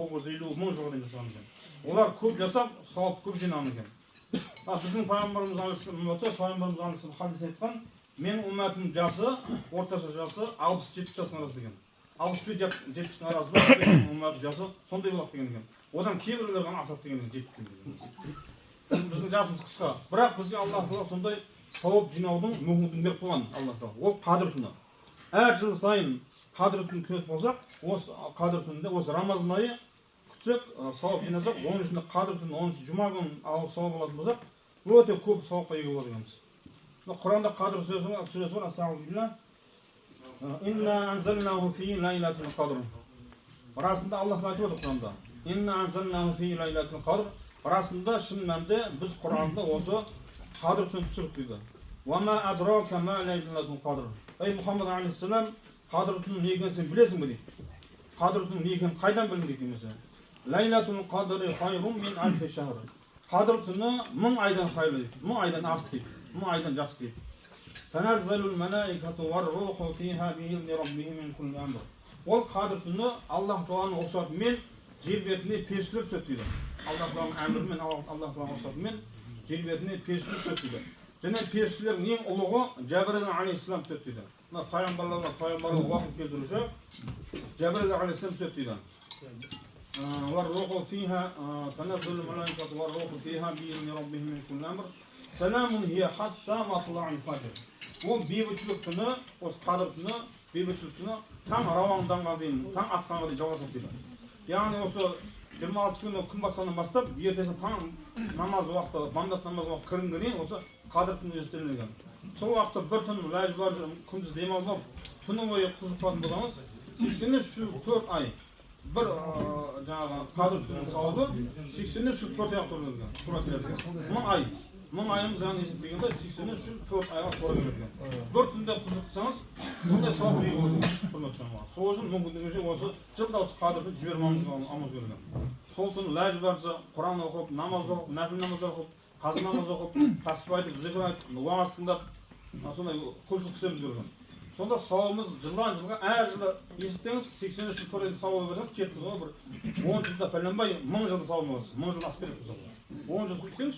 950 мың жылға дейін жасаған екен. Олар көп жасап, сауап көп жинаған екен. Біздің пайғамбарымыз алейхиссалам хадис айтқан, мен умматымның жасы, орташа жасы 60-70 жасың арасы деген. 65-70 арасында уммат жасы сондай болады деген екен. Одан кейбіреулер ғана асады деген екен 70 біздің жасымыз қысқа. Бірақ бізге Аллах Тағала сондай сауап жинаудың мүмкіндігін беріп қойған Аллах Тағала. Ол Қадір түні. Әр жыл сайын Қадір түнін күтетін болсақ, осы Қадір түнінде осы Рамазан айы күтсек, сауап жинасақ, 13-інде Қадір түні, 10-шы жұма күні сауап алатын болсақ, өте көп сауапқа ие болады екенбіз. Құранда Қадір сүресі бар, астағфируллах. Инна анзалнаху фи лайлатил қадр. Расында Аллах айтып отыр Құранда. Инна анзалнаху фи лайлатил қадр. Расында шын мәнінде біз Құранда осы Қадір түнін түсіріп дейді. Ва ма адрака ма лайлатил қадр. Ей Мұхаммад алейхиссалам, Қадір түнін не екенін сен білесің бе дейді. Қадір түнін не екенін қайдан білдің дейді mesela. Лайлатул қадри хайрун мин альфи шахр. Қадір түні 1000 айдан хайырлы дейді. 1000 айдан артық дейді. 1000 айдан жақсы дейді. Тәнәззәлул мәләикату вар руху фиха биизни раббихим мин кулли амр. Ол Қадір түні Аллах Тағаланың рұқсатымен жер бетіне періштелер түседі дейді. Аллах Тағаланың әмірімен, Аллах Тағаланың рұқсатымен жер бетіне періштелер түседі дейді. Және періштелердің ең ұлығы Жәбірил алейхиссалам түседі дейді. Мына пайғамбарлар уақыт келтіруші Жәбірил алейхиссалам түседі дейді. Вар руху фиха тәнәззәлул мәләикату вар руху фиха биизни раббихим мин кулли амр. Саламун хия хатта матла'ил фajr. Ол бейбітшілік түні, осы Қадір түні, бейбітшілік түні таң рауанданға дейін, таң атқанға дейін жалғасады дейді. Яғни осы 26 күні күн батқаннан бастап, ертесі таң намаз уақыты, бамдат намаз уақыты кіргенге дейін осы Қадір түні өзгертілген. Сол уақытта бір түн ләжбар күндіз демалып, түні бойы құжық болатын болсаңыз, 83-4 ай бір жаңағы Қадір түнінің сауабы 83-4 ай тұрған. 1000 айымыз жаңа есептегенде 83-4 айға тура келеді. Бір түнде құжық қылсаңыз, сондай сауап ие болады. Сол үшін мүмкіндігінше осы жылда осы Қадірді жібермеуіміз керек. Сол түні ләж барса, Құран оқып, намаз оқып, нәпіл намаз оқып, қазы намаз оқып, тәсбih айтып, зікір айтып, уағыз тыңдап, сондай құлшылық істеуіміз керек. Сонда сауабымыз жылдан жылға әр жылы есептеңіз 83-4 айда сауап берсеңіз, кетті ғой бір 10 жылда пәленбай 1000 жылда сауап боласыз. 1000 жыл асып береді мысалы. 10 жыл күтсеңіз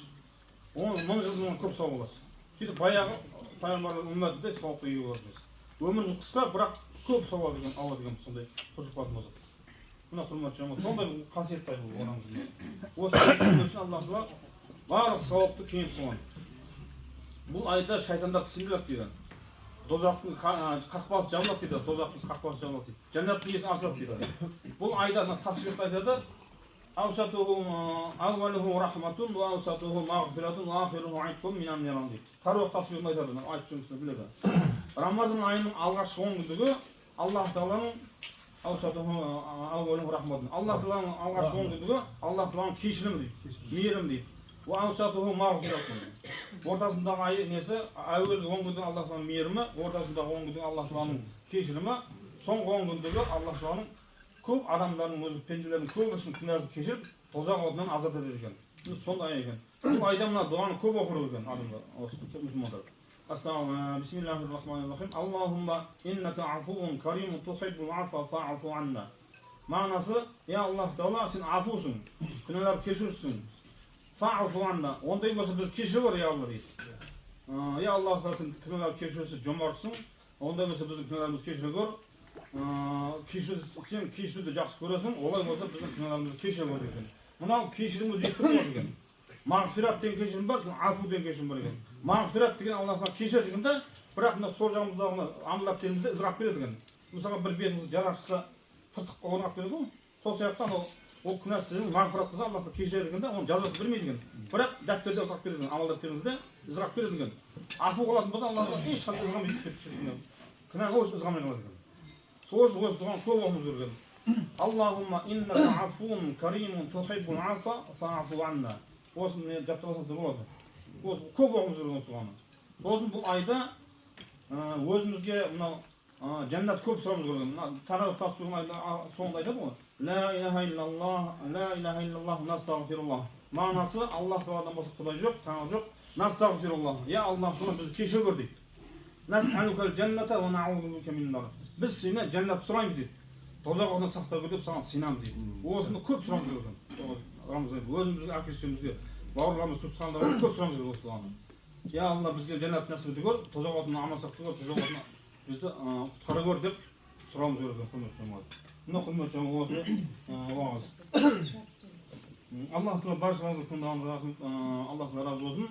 1000 жылдан көп сауап боласыз. Сөйтіп баяғы пайғамбарлар үмметінде сауапқа ие боласыз. Өміріміз қысқа, бірақ көп сауап алады екенбіз сондай құлшылық болатын болсақ. Мына құрметті жамағат, сондай қасиетті ай бұл орамыз. Осы айдың үшін Аллах Тағала барлық сауапты кеңейтіп қойған. Бұл айда шайтандар кісілік дейді. Дозақтың қақпасы жабылады дейді. Дозақтың қақпасы жабылады дейді. Жәннаттың есігі ашылады дейді. Бұл айда тасбихты айтады. Әуәліху рахматун ва аусатуху мағфиратун ва ахируху айтқым минан ниран дейді. Тарух тасбихын айтады, айтып жүргісіне біледі. Рамазан айының алғашқы 10 күндігі Аллах Тағаланың әуәліху рахматун. Аллах Тағаланың алғашқы 10 күндігі Аллах Тағаланың кешірімі дейді, мейірім дейді. Ва аусатуху мағфиратун. Ортасындағы ай несі, әуелгі 10 күндігі Аллах Тағаланың мейірімі, ортасындағы 10 күндігі Аллах Тағаланың кешірімі, соңғы 10 күндігі Аллах Тағаланың көп адамдардың өзі пенделердің көбісінің күнәсін кешіріп, тозақ отынан азат етеді екен. Сондай ай екен. Бұл айда мына дұғаны көп оқыр екен адамдар, осы мұсылмандар. Бисмиллахир-рахманир-рахим. Аллахумма иннака афуун каримун тухиббул афа фа'фу анна. Мағынасы, я Аллах Тағала, сен афусың, күнәларды кешірсің. Фа'фу анна. Ондай болса біз кешір бар, я Алла дейді. Я Аллах Тағала, сен күнәларды кешірсің, жомартсың. Ондай болса біздің күнәларымызды кешіре көр. Сен кешіруді жақсы көресің, олай болса біздің күнәларымызды кешіре көр екен. Мынау кешіріміз екі түрлі бар екен. Мағфират деген кешірім бар, афу деген кешірім бар екен. Мағфират деген Аллахқа кешір дегенде, бірақ мына сол жағымыздағы амалап терімізде ызғап береді екен. Мысалға бір бетіңіз жарақшысы тыртыққа орнап береді ғой. Сол сияқты ол күнәсін мағфират қылса Аллахқа кешір дегенде оның жазасы бермейді екен. Бірақ дәптерде ызғап береді екен, амалап терімізде ызғап береді екен. Афу қылатын болса Аллахқа ешқандай ызғамайды деп күнәні ызғамай қалады екен. Сол үшін осы дұғаны көп оқымыз керек. Аллахумма иннака афуун каримун тухиббул афа фа'фу анна. Осыны жаттап болады. Көп оқымыз керек осы дұғаны. Сосын бұл айда өзімізге мынау жәннат көп сұрауымыз керек. Тарауих тасбихының соңында айтады ғой. Ла илаха иллаллах настағфируллах. Мағынасы Аллах Тағаладан басқа құдай жоқ, таңғы жоқ. Настағфируллах. Я Аллах Тағала бізді кешір көр дейді. Нас'алукал жанната ва наъуду бика миннар. Біз сені жәннат сұраймыз дейді. тозақ отынан сақтау деп саған сыйынамыз дейді. Осыны көп сұрамыз екен. Өзімізге әке-шешемізге бауырларымыз туысқандарымыз көп сұрамыз екен осыны. Я Алла бізге жәннат нәсіп ете көр, тозақ отынан аман сақтау көр, тозақ отынан бізді құтқара көр деп сұрамыз екен құрметті жамағат. Мына құрметті жамағат осы уағыз. Allah Teala barşamızı kundan Allah razı olsun.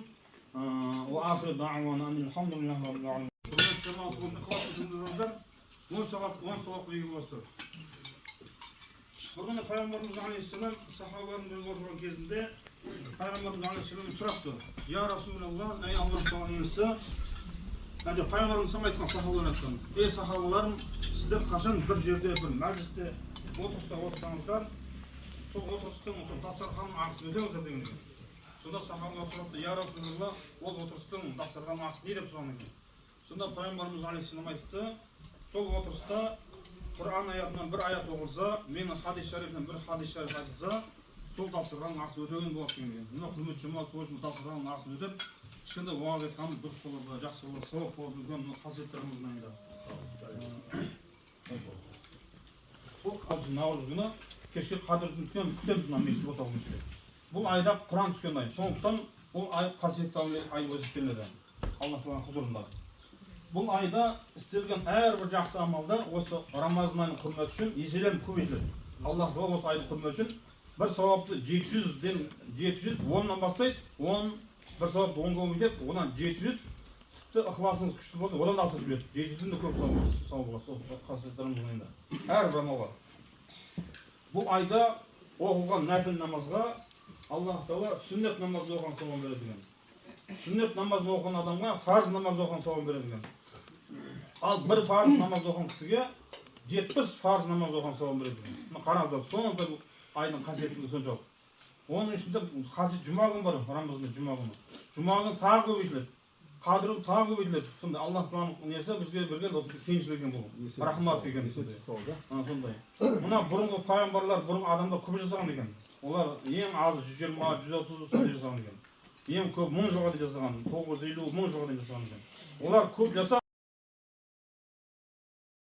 Ve ahir da'vana elhamdülillahi rabbil alamin. On saat bilgi bastı. Bugün Peygamberimiz Aleyhisselam sahabenin bir oturan kezinde Peygamberimiz Aleyhisselam soraktı. Ya Resulallah, ey Allah Teala'nın Ancak Peygamberimiz sana aytkan sahabeler aytkan. Ey sahabelarım, sizler kaçan bir yerde bir mecliste otursanızlar, сол отырыстың дастарханның ақысын өтеңіздер деген екен. Сонда сахабалар сұрапты, я Расулаллах, ол отырыстың дастарханның ақысы не деп сұраған екен. Сонда Пайғамбарымыз алейхиссалам айтты, сол отырыста Құран аятынан бір аят оқылса, менің хадис шарифінен бір хадис шариф айтылса, сол дастарханның ақысы өтеген болады деген екен. Мына құрметті жамағат, сол үшін дастарханның ақысын өтеп, кішкентай уағыз айтқаным дұрыс болады, жақсы болады, сауап болады, үлкен қасиеттеріміздің айында. Бұл наурыз күні кешке қадір түнкен күтеміз мына мешіт орталық мешітте. Бұл айда Құран түскен ай. Сондықтан бұл ай қасиетті ай болып есептеледі Алла Тағаланың хұзурында. Бұл айда істелген әрбір жақсы амалдар осы Рамазан айының құрметі үшін еселеніп көбейтіледі. Алла Тағала осы айдың құрметі үшін бір сауапты 710-нан бастайды, 10 бір сауапты 10-ға көбейтеді, одан 700 тіпті ықыласыңыз күшті болса, одан да артық жібереді. 700-ден де көп сауап болады сол қасиеттеріміздің айында. Әрбір амалға. Бұл айда оқылған нәпіл намазға Аллах Тағала сүннет намазды оқыған сауап береді екен. Сүннет намазын оқыған адамға фарз намазды оқыған сауап береді екен. Ал бір фарз намазды оқыған кісіге 70 фарз намазды оқыған сауап береді екен. Қараңыздар, сондай айдың қасиеттілігі соншалық. Оның ішінде қасиет жұма күні бар, Рамазанда жұма күні. Жұма күні тағы көбейтіледі. Қадірі тағы көбейтіледі. Сонда Аллах Тағаланың несі бізге берген осы кеңшілік екен бұл. Рахмат деген сондай. Мына бұрынғы пайғамбарлар, бұрынғы адамдар көп жасаған екен. Олар ең азы 120-130 сондай жасаған екен. Ең көп 1000 жылға дейін жасаған, 950-1000 жылға дейін жасаған екен. Олар көп жасап